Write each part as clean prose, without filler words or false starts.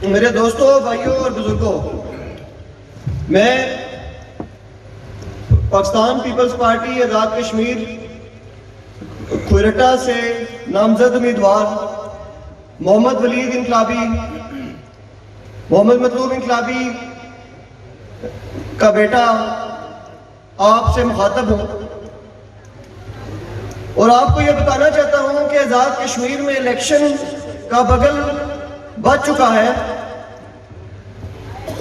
میرے دوستوں، بھائیوں اور بزرگوں، میں پاکستان پیپلز پارٹی آزاد کشمیر کھوئرٹا سے نامزد امیدوار محمد ولید انقلابی، محمد مطلوب انقلابی کا بیٹا آپ سے مخاطب ہوں اور آپ کو یہ بتانا چاہتا ہوں کہ آزاد کشمیر میں الیکشن کا بغل بچ چکا ہے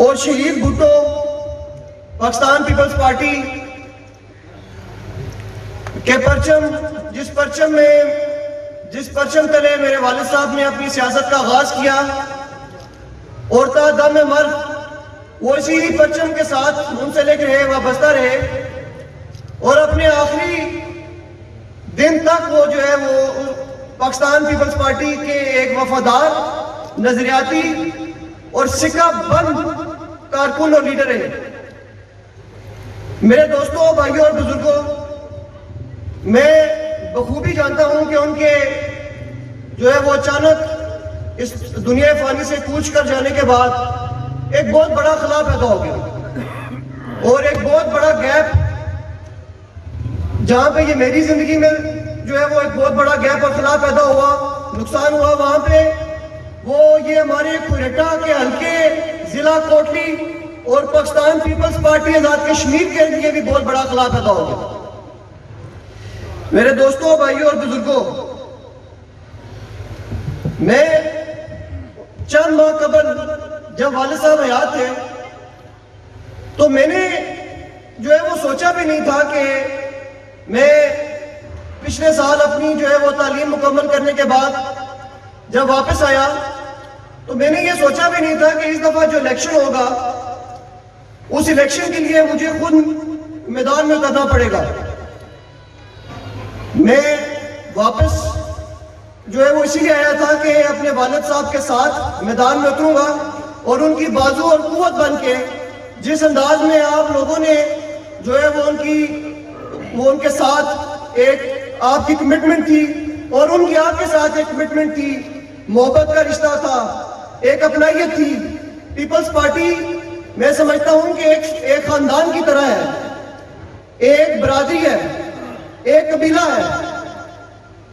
اور شہید بھٹو پاکستان پیپلز پارٹی کے پرچم جس پرچم تلے میرے والد صاحب نے اپنی سیاست کا آغاز کیا اور تا دم مرگ وہ اسی پرچم کے ساتھ منسلک رہے، وابستہ رہے اور اپنے آخری دن تک وہ جو ہے وہ پاکستان پیپلز پارٹی کے ایک وفادار، نظریاتی اور سکہ بند کارکن اور لیڈر رہے۔ میرے دوستوں، بھائیوں اور بزرگوں، میں بخوبی جانتا ہوں کہ ان کے جو ہے وہ اچانک اس دنیا فانی سے کوچ کر جانے کے بعد ایک بہت بڑا خلا پیدا ہو گیا اور ایک بہت بڑا گیپ، جہاں پہ یہ میری زندگی میں جو ہے وہ ایک بہت بڑا گیپ اور خلا پیدا ہوا، نقصان ہوا، وہاں پہ وہ یہ ہمارے کھوئرٹا کے حلقے، ضلع کوٹلی اور پاکستان پیپلز پارٹی آزاد کشمیر کے لیے بھی بہت بڑا خلا پیدا ہو گیا۔ میرے دوستوں، بھائیوں اور بزرگوں، میں چند ماہ قبل جب والد صاحب حیات تھے تو میں نے جو ہے وہ سوچا بھی نہیں تھا کہ میں پچھلے سال اپنی جو ہے وہ تعلیم مکمل کرنے کے بعد جب واپس آیا تو میں نے یہ سوچا بھی نہیں تھا کہ اس دفعہ جو الیکشن ہوگا اس الیکشن کے لیے مجھے خود میدان میں اترنا پڑے گا۔ میں واپس جو ہے وہ اسی لیے آیا تھا کہ اپنے والد صاحب کے ساتھ میدان میں اتروں گا اور ان کی بازو اور قوت بن کے جس انداز میں آپ لوگوں نے جو ہے وہ ان کے ساتھ ایک آپ کی کمٹمنٹ تھی اور ان کی آپ کے ساتھ ایک کمٹمنٹ تھی، محبت کا رشتہ تھا، ایک اپنائیت تھی۔ پیپلز پارٹی میں سمجھتا ہوں کہ ایک خاندان کی طرح ہے، ایک برادری ہے، ایک قبیلہ ہے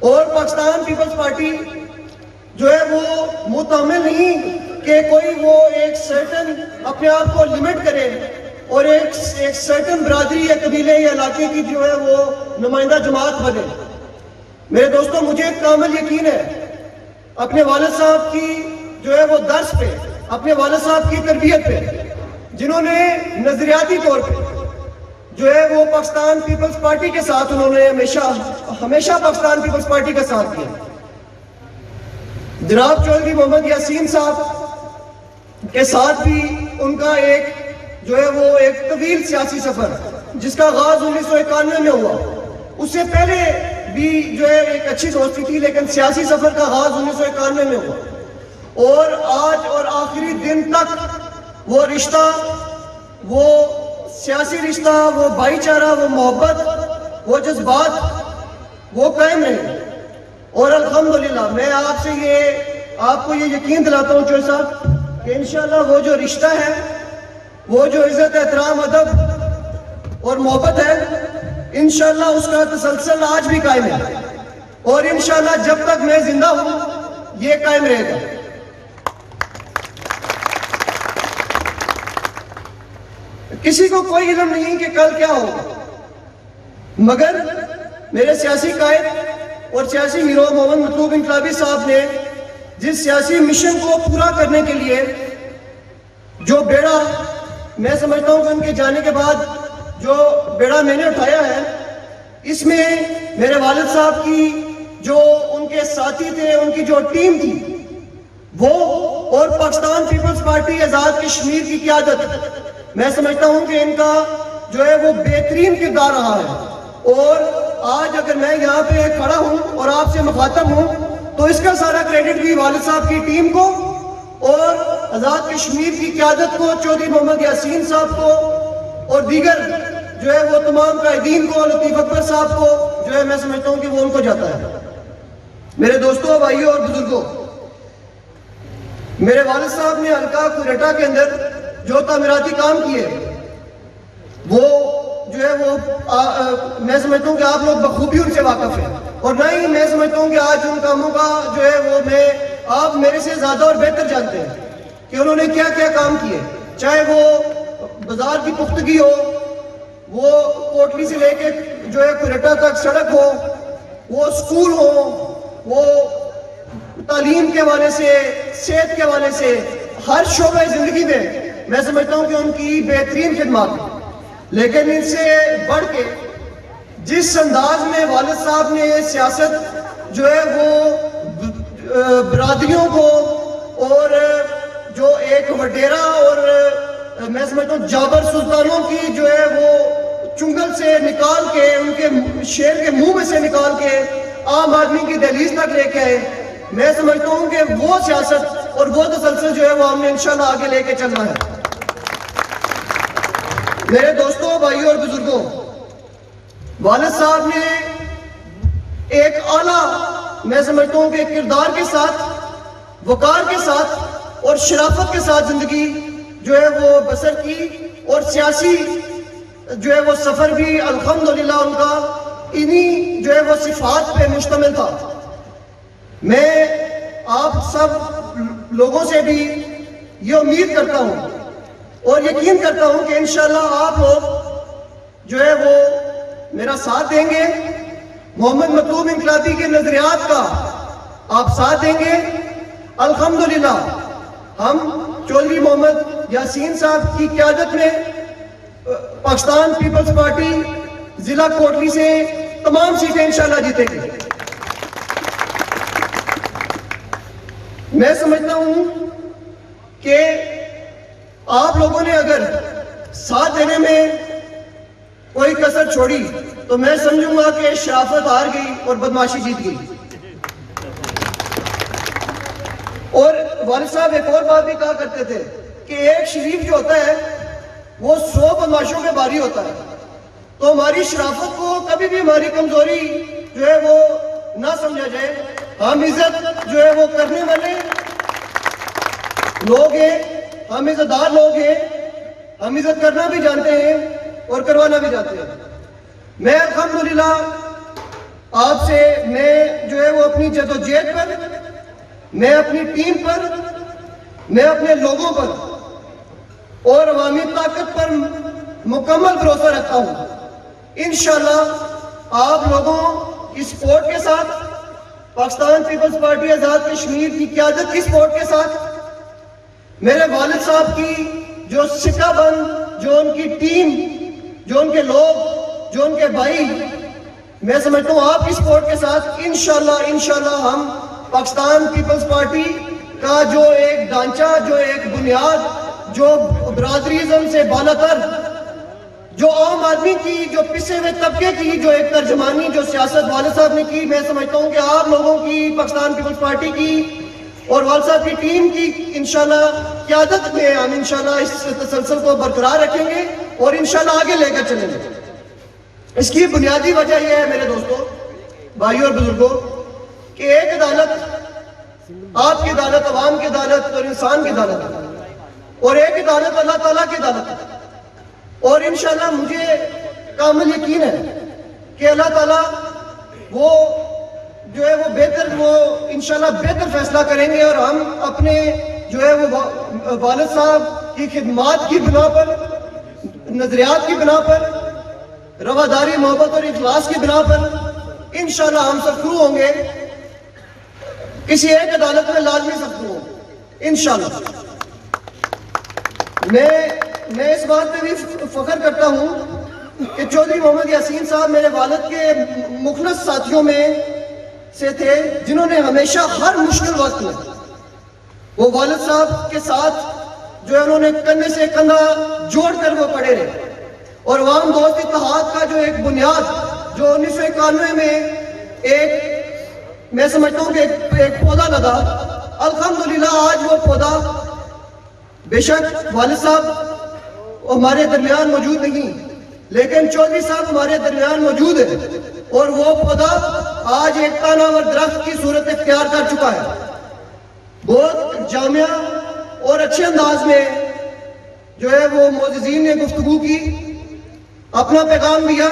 اور پاکستان پیپلز پارٹی جو ہے وہ متحمل نہیں کہ کوئی وہ ایک سرٹن اپنے آپ کو لیمٹ کرے اور ایک سرٹن برادری یا قبیلے یا علاقے کی جو ہے وہ نمائندہ جماعت بنے۔ میرے دوستوں، مجھے کامل یقین ہے اپنے والد صاحب کی جو ہے وہ درس پہ، اپنے والد صاحب کی تربیت پہ، جنہوں نے نظریاتی طور پہ جو ہے وہ پاکستان پیپلز پارٹی کے ساتھ انہوں نے ہمیشہ پاکستان پیپلز پارٹی کا ساتھ دیا۔ جناب چودھری محمد یاسین صاحب کے ساتھ بھی ان کا ایک جو ہے وہ ایک طویل سیاسی سفر جس کا آغاز 1991 میں ہوا، اس سے پہلے بھی جو ہے ایک اچھی دوستی تھی، لیکن سیاسی سفر کا آغاز 1991 میں ہوا اور آج اور آخری دن تک وہ رشتہ، وہ سیاسی رشتہ، وہ بھائی چارہ، وہ محبت، وہ جذبات وہ قائم رہے اور الحمدللہ میں آپ کو یہ یقین دلاتا ہوں چوہے صاحب کہ انشاءاللہ وہ جو رشتہ ہے، وہ جو عزت، احترام، ادب اور محبت ہے، انشاءاللہ اس کا تسلسل آج بھی قائم ہے اور انشاءاللہ جب تک میں زندہ ہوں یہ قائم رہے گا۔ کسی کو کوئی علم نہیں کہ کل کیا ہوگا، مگر میرے سیاسی قائد اور سیاسی ہیرو محمد مطلوب انقلابی صاحب نے جس سیاسی مشن کو پورا کرنے کے لیے جو بیڑا، میں سمجھتا ہوں کہ ان کے جانے کے بعد جو بیڑا میں نے اٹھایا ہے، اس میں میرے والد صاحب کی جو ان کے ساتھی تھے، ان کی جو ٹیم تھی وہ اور پاکستان پیپلز پارٹی آزاد کشمیر کی قیادت، میں سمجھتا ہوں کہ ان کا جو ہے وہ بہترین کردار رہا ہے اور آج اگر میں یہاں پہ کھڑا ہوں اور آپ سے مخاطب ہوں تو اس کا سارا کریڈٹ بھی والد صاحب کی ٹیم کو اور آزاد کشمیر کی قیادت کو، چودھری محمد یاسین صاحب کو اور دیگر جو ہے وہ تمام قائدین کو، لطیف اکبر صاحب کو جو ہے میں سمجھتا ہوں کہ وہ ان کو جاتا ہے۔ میرے دوستوں، بھائیوں اور بزرگوں، میرے والد صاحب نے حلقہ کوئٹہ کے اندر جو تعمیراتی کام کیے وہ جو ہے وہ میں سمجھتا ہوں کہ آپ لوگ بخوبی ان سے واقف ہیں، اور نہ ہی میں سمجھتا ہوں کہ آج ان کاموں کا جو ہے وہ آپ میرے سے زیادہ اور بہتر جانتے ہیں کہ انہوں نے کیا کیا کام کیے، چاہے وہ بازار کی پختگی ہو، وہ کوٹلی سے لے کے جو ہے کوئٹہ تک سڑک ہو، وہ اسکول ہو، وہ تعلیم کے حوالے سے، صحت کے حوالے سے، ہر شعبہ زندگی میں سمجھتا ہوں کہ ان کی بہترین خدمات ہیں۔ لیکن ان سے بڑھ کے جس انداز میں والد صاحب نے سیاست جو ہے وہ برادریوں کو اور جو ایک وڈیرا اور میں سمجھتا ہوں جابر سلطانوں کی جو ہے وہ چنگل سے نکال کے، ان کے شیر کے منہ میں سے نکال کے عام آدمی کی دہلیز تک لے کے آئے، میں سمجھتا ہوں کہ وہ سیاست اور وہ تسلسل جو ہے وہ ہم نے انشاءاللہ آگے لے کے چلنا ہے۔ میرے دوستوں، بھائیوں اور بزرگوں، والد صاحب نے ایک اعلیٰ میں سمجھتا ہوں کہ کردار کے ساتھ، وقار کے ساتھ اور شرافت کے ساتھ زندگی جو ہے وہ بسر کی، اور سیاسی جو ہے وہ سفر بھی الحمدللہ ان کا انہی جو ہے وہ صفات پہ مشتمل تھا۔ میں آپ سب لوگوں سے بھی یہ امید کرتا ہوں اور یقین کرتا ہوں کہ انشاءاللہ آپ لوگ جو ہے وہ میرا ساتھ دیں گے، محمد مطلوب انقلابی کے نظریات کا آپ ساتھ دیں گے۔ الحمدللہ ہم چودھری محمد یاسین صاحب کی قیادت میں پاکستان پیپلز پارٹی ضلع کوٹلی سے تمام سیٹیں انشاءاللہ جیتے گی۔ میں سمجھتا ہوں کہ آپ لوگوں نے اگر ساتھ دینے میں کوئی کسر چھوڑی تو میں سمجھوں گا کہ شرافت ہار گئی اور بدماشی جیت گئی۔ اور والد صاحب ایک اور بات بھی کہا کرتے تھے کہ ایک شریف جو ہوتا ہے وہ 100 بدماشوں کے باری ہوتا ہے، تو ہماری شرافت کو کبھی بھی ہماری کمزوری جو ہے وہ نہ سمجھا جائے۔ ہم عزت جو ہے وہ کرنے والے لوگ ہیں، ہم عزت دار لوگ ہیں، ہم عزت کرنا بھی جانتے ہیں اور کروانا بھی جانتے ہیں۔ میں الحمدللہ آپ سے میں جو ہے وہ اپنی جدوجہد پر، میں اپنی ٹیم پر، میں اپنے لوگوں پر اور عوامی طاقت پر مکمل بھروسہ رکھتا ہوں۔ انشاءاللہ آپ لوگوں کی سپورٹ کے ساتھ، پاکستان پیپلز پارٹی آزاد کشمیر کی قیادت کی سپورٹ کے ساتھ، میرے والد صاحب کی جو سکہ بند، جو ان کی ٹیم، جو ان کے لوگ، جو ان کے بھائی، میں سمجھتا ہوں آپ کی سپورٹ کے ساتھ انشاءاللہ ہم پاکستان پیپلز پارٹی کا جو ایک ڈھانچہ، جو ایک بنیاد، جو برادریزم سے بالاتر، جو عام آدمی کی، جو پسے ہوئے طبقے کی جو ایک ترجمانی جو سیاست والد صاحب نے کی، میں سمجھتا ہوں کہ آپ لوگوں کی، پاکستان پیپلز پارٹی کی اور والد صاحب کی ٹیم کی انشاءاللہ قیادت میں ہم انشاءاللہ اس تسلسل کو برقرار رکھیں گے اور انشاءاللہ آگے لے کر چلیں گے۔ اس کی بنیادی وجہ یہ ہے میرے دوستوں، بھائیوں اور بزرگوں، کہ ایک عدالت، آپ کی عدالت، عوام کی عدالت اور انسان کی عدالت ہے، اور ایک عدالت اللہ تعالیٰ کی عدالت ہے، اور انشاءاللہ مجھے کامل یقین ہے کہ اللہ تعالیٰ وہ جو ہے وہ بہتر، وہ انشاءاللہ بہتر فیصلہ کریں گے، اور ہم اپنے جو ہے وہ والد صاحب کی خدمات کی بنا پر، نظریات کی بنا پر، رواداری، محبت اور اخلاص کی بنا پر انشاءاللہ ہم سرخرو ہوں گے، کسی ایک عدالت میں لازمی سرخرو ہوں گے انشاءاللہ۔ میں اس بات پہ بھی فخر کرتا ہوں کہ چودھری محمد یاسین صاحب میرے والد کے مخلص ساتھیوں میں سے تھے، جنہوں نے ہمیشہ ہر مشکل وقت میں وہ والد صاحب کے ساتھ جو ہے انہوں نے کندھے سے کندھا جوڑ کر وہ کھڑے رہے، اور عوام دوست اتحاد کا جو ایک بنیاد جو 1991 میں ایک میں سمجھتا ہوں کہ ایک پودا لگا، الحمدللہ آج وہ پودا، بے شک والد صاحب ہمارے درمیان موجود نہیں، لیکن چودھری صاحب ہمارے درمیان موجود ہے، اور وہ پودا آج ایک تاناور درخت کی صورت اختیار کر چکا ہے۔ بہت جامعہ اچھے انداز میں جو ہے وہ معززین نے گفتگو کی, اپنا پیغام دیا.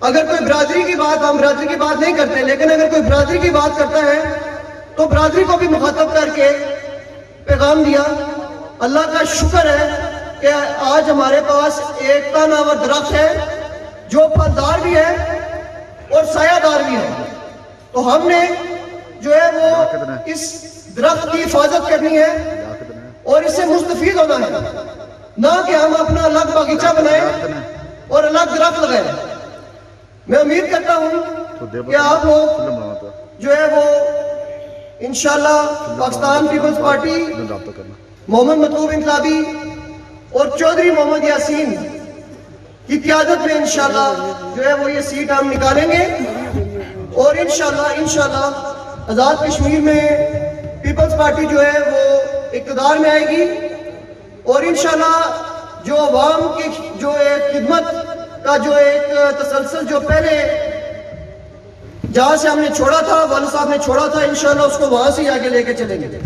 اگر کوئی برادری کی بات, ہم برادری کی بات نہیں کرتے, لیکن اگر کوئی برادری کی بات کرتا ہے تو برادری کو بھی مخاطب کر کے پیغام دیا. اللہ کا شکر ہے کہ آج ہمارے پاس ایک تناور درخت ہے جو پھلدار بھی ہے اور سایہ دار بھی ہے. تو ہم نے جو ہے وہ اس درخت کی حفاظت کرنی ہے اور اس سے مستفید ہونا ہے, نہ کہ ہم اپنا الگ باغیچہ بنائیں اور الگ درخت لگائیں. میں امید کرتا ہوں کہ آپ لوگ جو ہے وہ انشاءاللہ پاکستان پیپلز پارٹی, محمد مطلوب انقلابی اور چودھری محمد یاسین کی قیادت میں انشاءاللہ جو ہے وہ یہ سیٹ ہم نکالیں گے, اور انشاءاللہ آزاد کشمیر میں پیپلز پارٹی جو ہے وہ اقتدار میں آئے گی, اور انشاءاللہ جو عوام کی جو ایک خدمت کا جو ایک تسلسل جو پہلے جہاں سے ہم نے چھوڑا تھا, والد صاحب نے چھوڑا تھا, انشاءاللہ اس کو وہاں سے ہی آگے لے کے چلیں گے.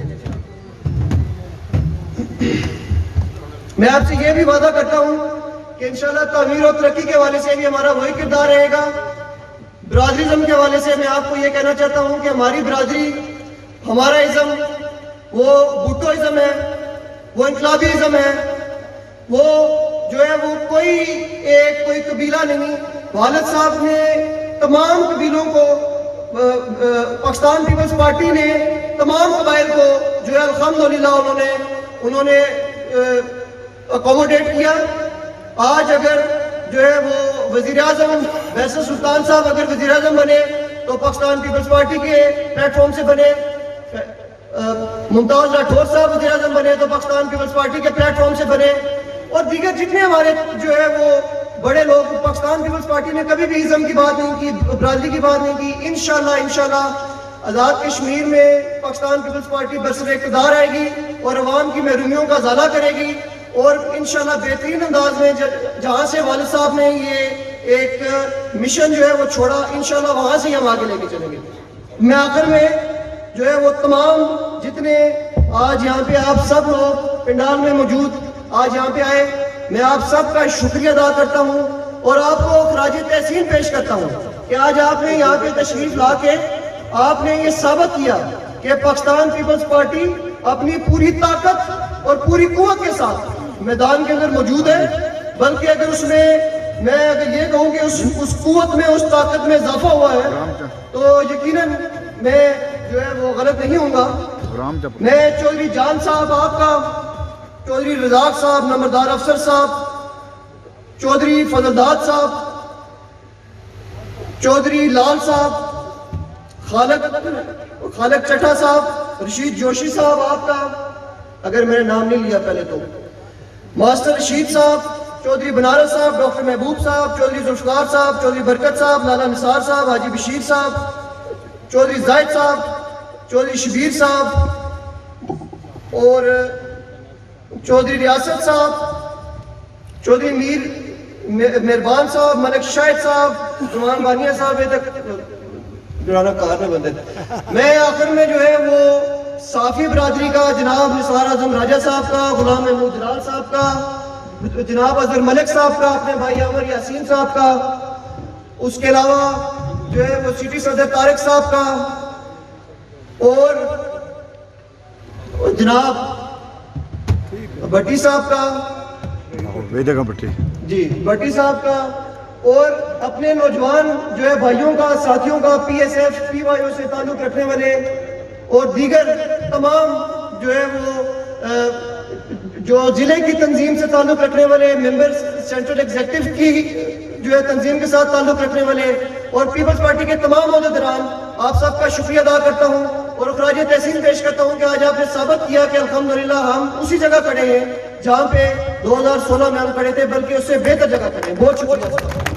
میں آپ سے یہ بھی وعدہ کرتا ہوں کہ انشاءاللہ تعمیر اور ترقی کے حوالے سے بھی ہمارا وہی کردار رہے گا. برادریزم کے حوالے سے میں آپ کو یہ کہنا چاہتا ہوں کہ ہماری برادری, ہمارا ازم وہ بھٹو ازم ہے, وہ انقلابی ازم ہے, وہ جو ہے وہ کوئی قبیلہ نہیں. والد صاحب نے تمام قبیلوں کو, پاکستان پیپلز پارٹی نے تمام قبائل کو جو ہے الحمدللہ انہوں نے اکوموڈیٹ کیا. آج اگر جو ہے وہ وزیر اعظم فیصل سلطان صاحب اگر وزیر اعظم بنے تو پاکستان پیپلز پارٹی کے پلیٹ فارم سے بنے, ممتاز راٹھور صاحب وزیر اعظم بنے تو پاکستان پیپلز پارٹی کے پلیٹ فارم سے بنے, اور دیگر جتنے ہمارے جو ہے وہ بڑے لوگ. پاکستان پیپلز پارٹی نے کبھی بھی ازم کی بات نہیں کی, برادری کی بات نہیں کی. انشاءاللہ آزاد کشمیر میں پاکستان پیپلز پارٹی برسر اقتدار آئے گی اور عوام کی محرومیوں کا ازالہ کرے گی, اور انشاءاللہ بہترین انداز میں جہاں سے والد صاحب نے یہ ایک مشن جو ہے وہ چھوڑا, انشاءاللہ وہاں سے ہی ہم آگے لے کے چلیں گے. میں آخر میں جو ہے وہ تمام جتنے آج یہاں پہ آپ سب لوگ پنڈال میں موجود آج یہاں پہ آئے, میں آپ سب کا شکریہ ادا کرتا ہوں اور آپ کو خراج تحسین پیش کرتا ہوں کہ آج آپ نے یہاں پہ تشریف لا کے آپ نے یہ ثابت کیا کہ پاکستان پیپلز پارٹی اپنی پوری طاقت اور پوری قوت کے ساتھ میدان کے اندر موجود ہے. بلکہ اگر اس میں میں اگر یہ کہوں کہ اس قوت میں, اس طاقت میں اضافہ ہوا ہے تو یقیناً میں جو ہے وہ غلط نہیں ہوں گا. میں چودھری جان صاحب آپ کا, چودھری رزاق صاحب, نمبردار افسر صاحب, چودھری فضلداد صاحب, چودھری لال صاحب, خالق چٹھا صاحب, رشید جوشی صاحب آپ کا, اگر میں نے نام نہیں لیا پہلے تو, ماسٹر رشید صاحب, چودھری بنارس صاحب, ڈاکٹر محبوب صاحب, چودھری ذوالفقار صاحب, چودھری برکت صاحب, لالا نثار صاحب, حاجی بشیر صاحب, چودھری زاہد صاحب, چودھری شبیر صاحب, اور چودھری ریاست صاحب, چودھری میر مہربان صاحب, ملک شاہد صاحب, زمان بانیہ صاحب, یہ تک درانا کار میں بندے. میں آخر میں جو ہے وہ صافی برادری کا جناب نثار اعظم راجہ صاحب کا, غلام محمود جلال صاحب کا, جناب اظہر ملک صاحب کا, اپنے بھائی عمر یاسین صاحب کا, اس کے علاوہ جو ہے وہ سٹی صدر طارق صاحب کا, اور جناب بٹی صاحب کا, جی بٹی صاحب کا, اور اپنے نوجوان جو ہے بھائیوں کا, ساتھیوں کا, P S F P Y O سے تعلق رکھنے والے اور دیگر تمام جو ہے وہ جو ضلع کی تنظیم سے تعلق رکھنے والے ممبر, سینٹرل ایگزیکٹو کی جو ہے تنظیم کے ساتھ تعلق رکھنے والے, اور پیپلز پارٹی کے تمام عہدیداران, آپ سب کا شکریہ ادا کرتا ہوں اور خراج تحسین پیش کرتا ہوں کہ آج آپ نے ثابت کیا کہ الحمدللہ ہم اسی جگہ کھڑے ہیں جہاں پہ 2016 میں ہم کھڑے تھے, بلکہ اس سے بہتر جگہ کھڑے ہیں. بہت شکریہ.